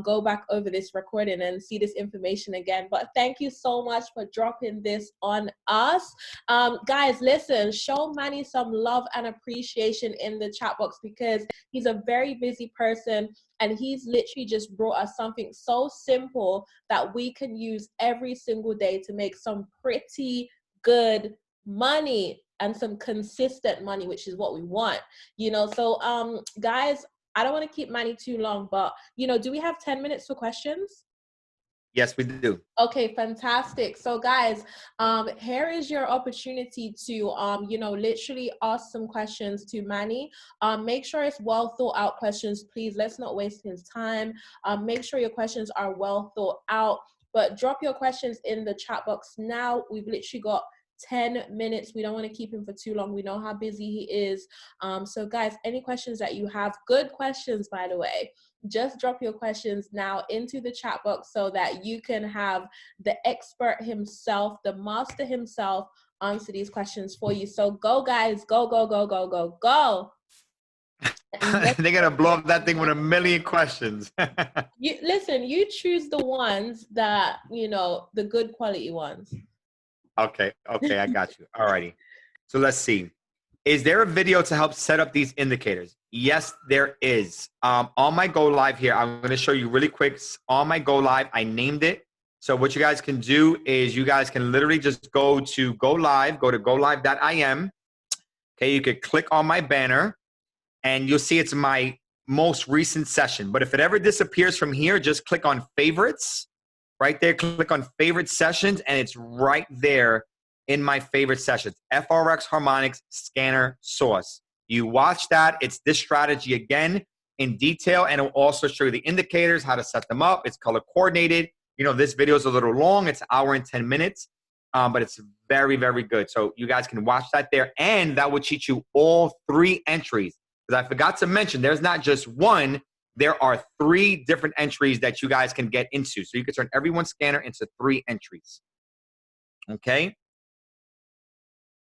go back over this recording and see this information again. But thank you so much for dropping this on us. Guys, listen, show Manny some love and appreciation in the chat box, because he's a very busy person, and he's literally just brought us something so simple that we can use every single day to make some pretty good money and some consistent money, which is what we want, you know. So guys, I don't want to keep Manny too long, but you know, do we have 10 minutes for questions? Yes, we do. Okay, fantastic. So guys, here is your opportunity to, you know, literally ask some questions to Manny. Make sure it's well thought out questions, please. Let's not waste his time. Make sure your questions are well thought out, but drop your questions in the chat box now. We've literally got 10 minutes. We don't want to keep him for too long. We know how busy he is. So guys, any questions that you have, good questions, by the way, just drop your questions now into the chat box so that you can have the expert himself, the master himself, answer these questions for you. So go, guys, go, go, go, go, go, go. They're going to blow up that thing with a million questions. Listen, you choose the ones that, you know, the good quality ones. Okay, I got you. All righty. So let's see. Is there a video to help set up these indicators? Yes, there is. On my go live here, I'm going to show you really quick. On my go live, I named it. So what you guys can do is you guys can literally just go to go live, go to golive.im. Okay, you could click on my banner and you'll see it's my most recent session. But if it ever disappears from here, just click on favorites right there. Click on favorite sessions and it's right there in my favorite sessions, FRX Harmonics Scanner Source. You watch that. It's this strategy again in detail, and it'll also show you the indicators, how to set them up. It's color coordinated. You know, this video is a little long. It's an hour and 10 minutes, but it's very, very good. So you guys can watch that there, and that will teach you all 3 entries. Because I forgot to mention, there's not just one. There are 3 different entries that you guys can get into. So you can turn every one scanner into 3 entries. Okay.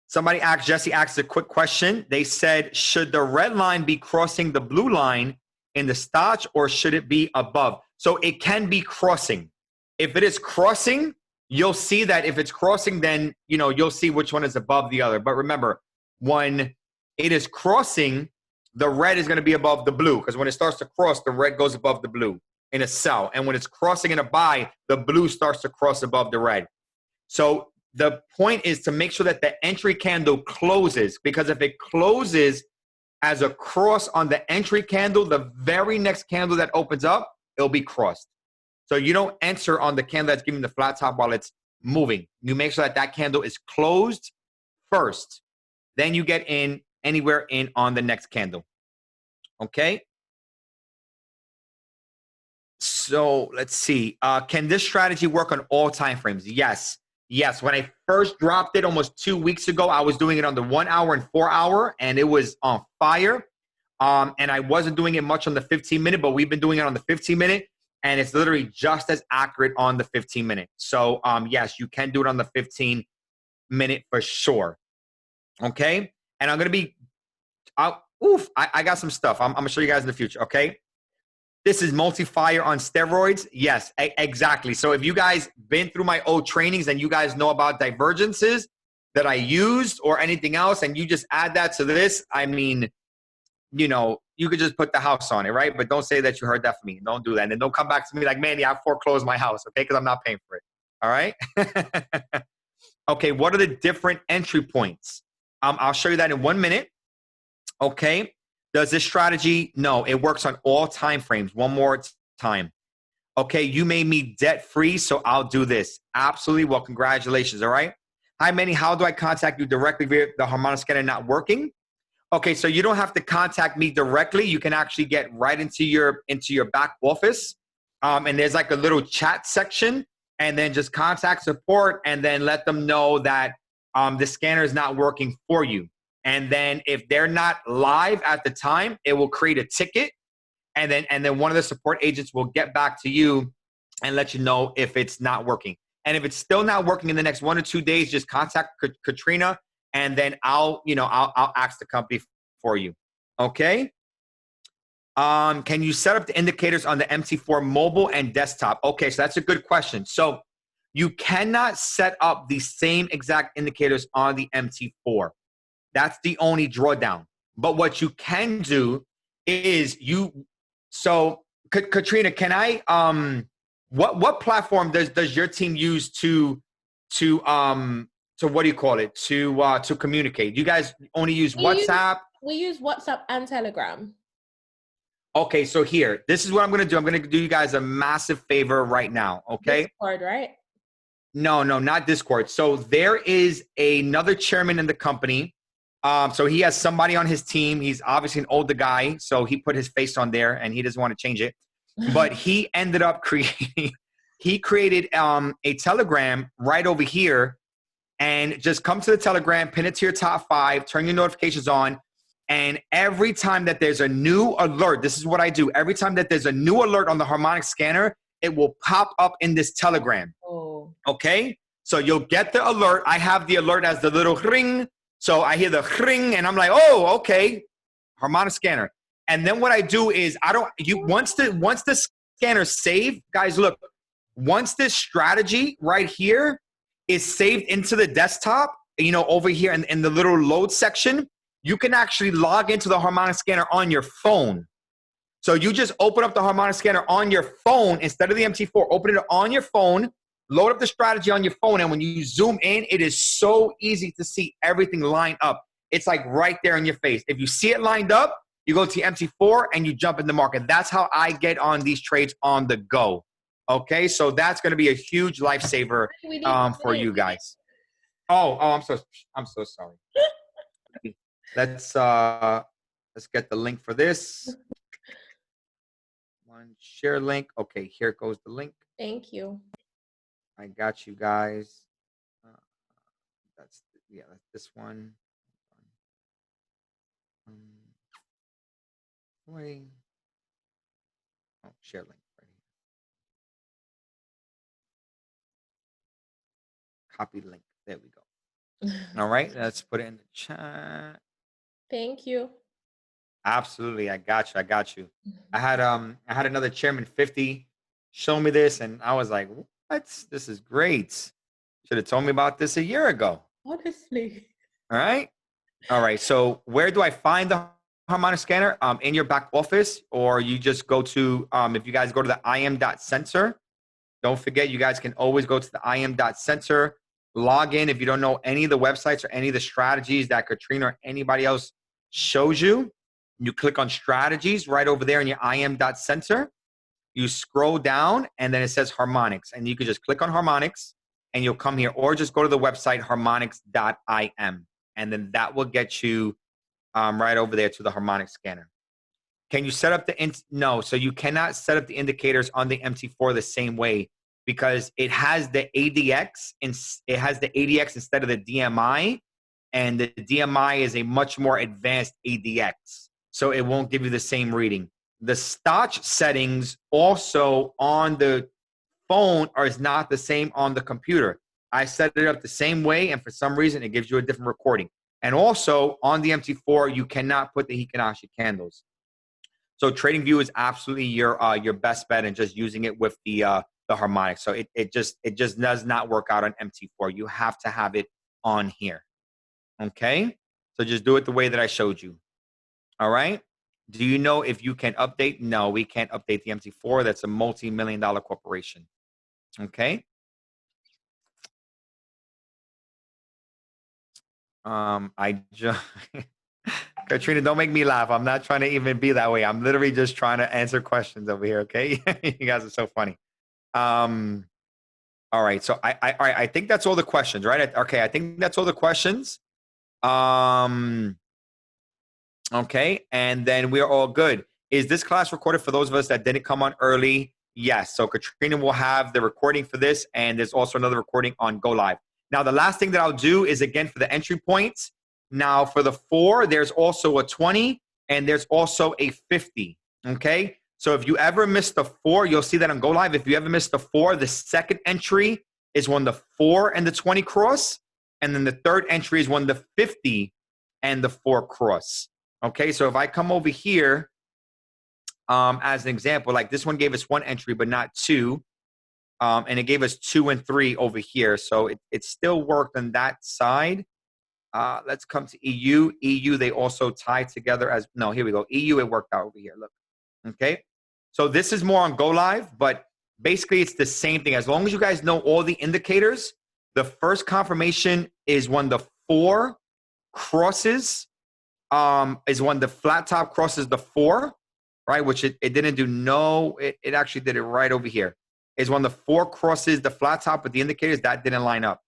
Somebody asked, Jesse asked a quick question. They said, should the red line be crossing the blue line in the starch or should it be above? So it can be crossing. If it is crossing, you'll see that if it's crossing, then, you know, you'll see which one is above the other. But remember, when it is crossing, the red is going to be above the blue because when it starts to cross, the red goes above the blue in a sell. And when it's crossing in a buy, the blue starts to cross above the red. So the point is to make sure that the entry candle closes, because if it closes as a cross on the entry candle, the very next candle that opens up, it'll be crossed. So you don't enter on the candle that's giving the flat top while it's moving. You make sure that that candle is closed first. Then you get in anywhere in on the next candle. Okay? So let's see. Can this strategy work on all time frames? Yes. Yes, when I first dropped it almost 2 weeks ago, I was doing it on the 1 hour and 4 hour, and it was on fire. And I wasn't doing it much on the 15-minute, but we've been doing it on the 15-minute, and it's literally just as accurate on the 15-minute. So, yes, you can do it on the 15-minute for sure. Okay? And I'm going to be I got some stuff. I'm going to show you guys in the future, okay? This is multi-fire on steroids. Yes, exactly. So if you guys been through my old trainings and you guys know about divergences that I used or anything else, and you just add that to this, I mean, you know, you could just put the house on it, right? But don't say that you heard that from me. Don't do that. And then don't come back to me like, Manny, I foreclosed my house, okay? Because I'm not paying for it, all right? Okay, what are the different entry points? I'll show you that in 1 minute, okay? Does this strategy? No, it works on all time frames. One more time. Okay, you made me debt-free, so I'll do this. Absolutely. Well, congratulations, all right? Hi, Manny. How do I contact you directly via the Harmonic scanner not working? Okay, so you don't have to contact me directly. You can actually get right into your back office, and there's like a little chat section, and then just contact support, and then let them know that the scanner is not working for you. And then if they're not live at the time, it will create a ticket. And then one of the support agents will get back to you and let you know if it's not working. And if it's still not working in the next 1 or 2 days, just contact Katrina, and then I'll ask the company for you. Okay? Can you set up the indicators on the MT4 mobile and desktop? Okay, so that's a good question. So you cannot set up the same exact indicators on the MT4. That's the only drawdown. But what you can do is so Katrina, can I what platform does your team use to what do you call it? To communicate? You guys only use WhatsApp? We use WhatsApp and Telegram. Okay, so here, this is what I'm going to do. I'm going to do you guys a massive favor right now, okay? Discord, right? No, not Discord. So there is another chairman in the company. So he has somebody on his team. He's obviously an older guy, so he put his face on there, and he doesn't want to change it. But he ended up creating – he created a Telegram right over here, and just come to the Telegram, pin it to your top 5, turn your notifications on, and every time that there's a new alert, this is what I do. Every time that there's a new alert on the Harmonic scanner, it will pop up in this Telegram. Oh. Okay? So you'll get the alert. I have the alert as the little ring. So I hear the ring, and I'm like, oh, okay, Harmonic scanner. And then what I do is once the scanner's saved, guys, look, once this strategy right here is saved into the desktop, over here in the little load section, you can actually log into the Harmonic scanner on your phone. So you just open up the Harmonic scanner on your phone instead of the MT4. Open it on your phone, load up the strategy on your phone, and when you zoom in, it is so easy to see everything line up. It's like right there in your face. If you see it lined up, you go to the MT4 and you jump in the market. That's how I get on these trades on the go. Okay, so that's going to be a huge lifesaver for you guys. Oh, I'm so sorry. Let's get the link for this. One share link. Okay, here goes the link. Thank you. I got you guys. That's this one. Wait. Oh, share link right here. Copy link. There we go. All right, let's put it in the chat. Thank you. Absolutely, I got you. I had another chairman 50 show me this, and I was like, what? This is great. Should have told me about this a year ago. Honestly. All right. So where do I find the Harmonic scanner? In your back office, or you just go to if you guys go to the im.sensor. Don't forget, you guys can always go to the im.sensor, log in if you don't know any of the websites or any of the strategies that Katrina or anybody else shows you. You click on strategies right over there in your im.sensor. You scroll down, and then it says Harmonics, and you can just click on Harmonics, and you'll come here, or just go to the website harmonics.im, and then that will get you right over there to the Harmonic scanner. Can you set up no, so you cannot set up the indicators on the MT4 the same way, because it has the ADX instead of the DMI, and the DMI is a much more advanced ADX, so it won't give you the same reading. The Stotch settings also on the phone is not the same on the computer. I set it up the same way, and for some reason, it gives you a different recording. And also, on the MT4, you cannot put the Hikinashi candles. So TradingView is absolutely your best bet, and just using it with the Harmonic. So it just does not work out on MT4. You have to have it on here. Okay? So just do it the way that I showed you. All right? Do you know if you can update? No, we can't update the MT4. That's a multi-million-dollar corporation. Okay? I just Katrina, don't make me laugh. I'm not trying to even be that way. I'm literally just trying to answer questions over here. Okay, you guys are so funny. All right. So I think that's all the questions, right? Okay, I think that's all the questions. Okay, and then we're all good. Is this class recorded for those of us that didn't come on early? Yes. So Katrina will have the recording for this, and there's also another recording on Go Live. Now, the last thing that I'll do is, again, for the entry points. Now, for the 4, there's also a 20, and there's also a 50, okay? So if you ever miss the 4, you'll see that on Go Live. If you ever miss the 4, the second entry is when the 4 and the 20 cross, and then the third entry is when the 50 and the 4 cross, okay? So if I come over here, as an example, like this one gave us 1 entry, but not 2. And it gave us 2 and 3 over here. So it still worked on that side. Let's come to EU. EU, they also tie together as, no, here we go. EU, it worked out over here. Look, okay. So this is more on Go Live, but basically it's the same thing. As long as you guys know all the indicators, the first confirmation is when the 4 crosses, is when the flat top crosses the 4. right? Which it didn't do it actually did it right over here. Is when the 4 crosses the flat top with the indicators, that didn't line up.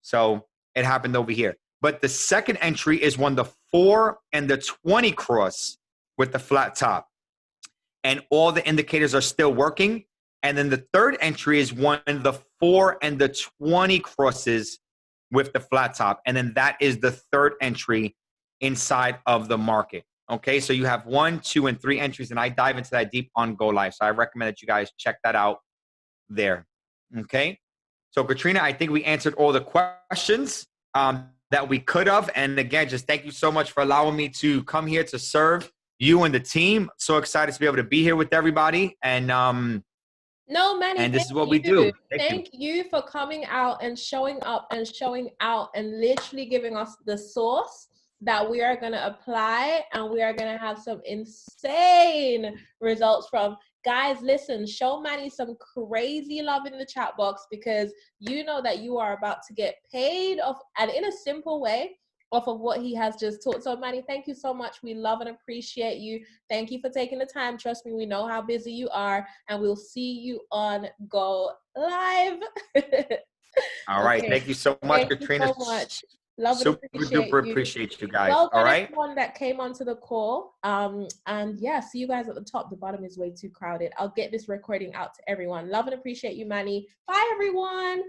So it happened over here. But the second entry is when the 4 and the 20 cross with the flat top. And all the indicators are still working. And then the third entry is when the 4 and the 20 crosses with the flat top. And then that is the third entry inside of the market. Okay, so you have 1, 2, and 3 entries, and I dive into that deep on Go Live. So I recommend that you guys check that out there. Okay, so Katrina, I think we answered all the questions that we could have. And again, just thank you so much for allowing me to come here to serve you and the team. So excited to be able to be here with everybody. And no, Manny, and this is what you. we do. Thank you for coming out and showing up and showing out and literally giving us the source that we are going to apply, and we are going to have some insane results from. Guys, listen, show Manny some crazy love in the chat box, because you know that you are about to get paid off, and in a simple way, off of what he has just taught. So Manny, thank you so much. We love and appreciate you. Thank you for taking the time. Trust me, we know how busy you are, and we'll see you on Go Live. All right. Okay. Thank you so much, Thank Katrina. you so much. Love and Super appreciate duper you. appreciate you guys. Well All done, right. everyone that came onto the call. And yeah, see you guys at the top. The bottom is way too crowded. I'll get this recording out to everyone. Love and appreciate you, Manny. Bye, everyone.